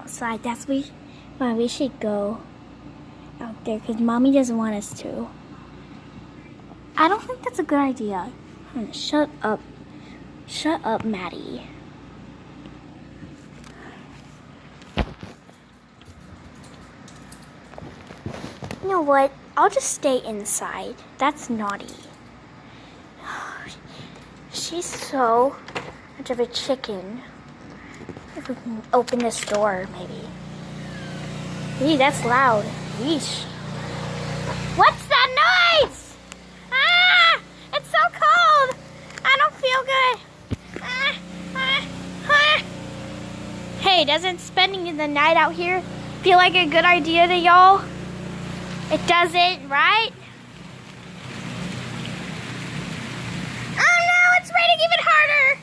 outside. That's why we should go out there, because Mommy doesn't want us to. I don't think that's a good idea. Shut up. Shut up, Maddie. You know what? I'll just stay inside. That's naughty. She's so much of a chicken. If we can open this door, maybe. Eee, that's loud. Yeesh. What's that noise? Ah! It's so cold! I don't feel good. Hey, doesn't spending the night out here feel like a good idea to y'all? It doesn't, right? Oh no, it's raining even harder!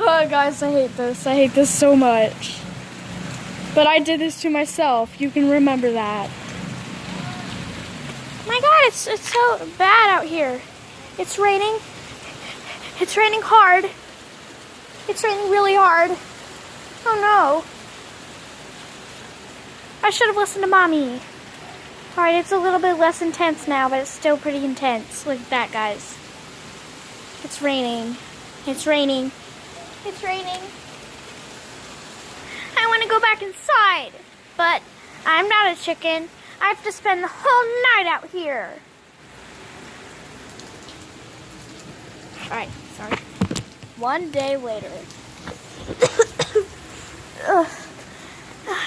Oh, guys, I hate this. I hate this so much. But I did this to myself. You can remember that. My God, it's so bad out here. It's raining. It's raining hard. It's raining really hard. Oh no. I should have listened to Mommy. Alright, it's a little bit less intense now, but it's still pretty intense. Look at that, guys. It's raining. It's raining. It's raining. I want to go back inside, but I'm not a chicken. I have to spend the whole night out here. Alright, sorry. One day later.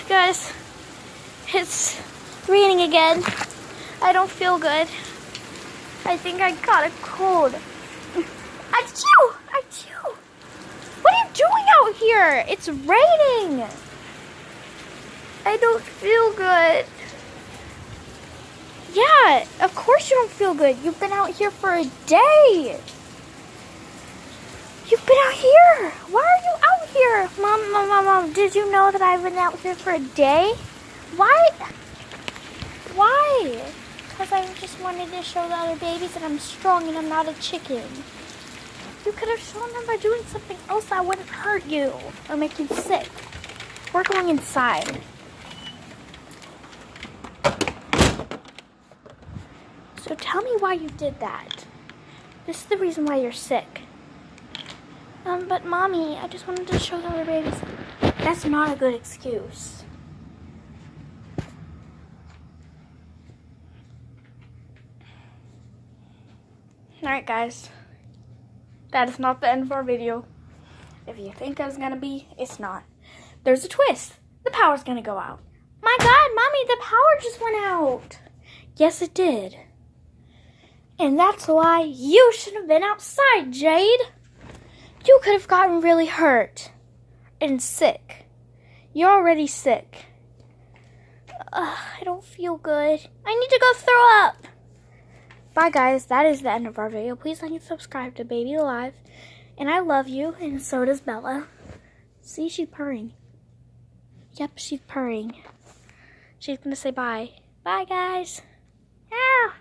Guys, it's raining again. I don't feel good. I think I got a cold. Achoo! Achoo! What are you doing out here? It's raining. I don't feel good. Yeah, of course you don't feel good. You've been out here for a day. You've been out here. Why are you out here? Mom, did you know that I've been out here for a day? Why? Why? Because I just wanted to show the other babies that I'm strong and I'm not a chicken. You could have shown them by doing something else that wouldn't hurt you or make you sick. We're going inside. So tell me why you did that. This is the reason why you're sick. But Mommy, I just wanted to show the other babies. That's not a good excuse. Alright guys, that is not the end of our video. If you think that was gonna be, it's not. There's a twist. The power's gonna go out. My God, Mommy, the power just went out. Yes, it did. And that's why you should have been outside, Jade. You could have gotten really hurt and sick. You're already sick. I don't feel good. I need to go throw up. Bye, guys. That is the end of our video. Please like and subscribe to Baby Alive. And I love you, and so does Bella. See, she's purring. Yep, she's purring. She's going to say bye. Bye, guys. Yeah.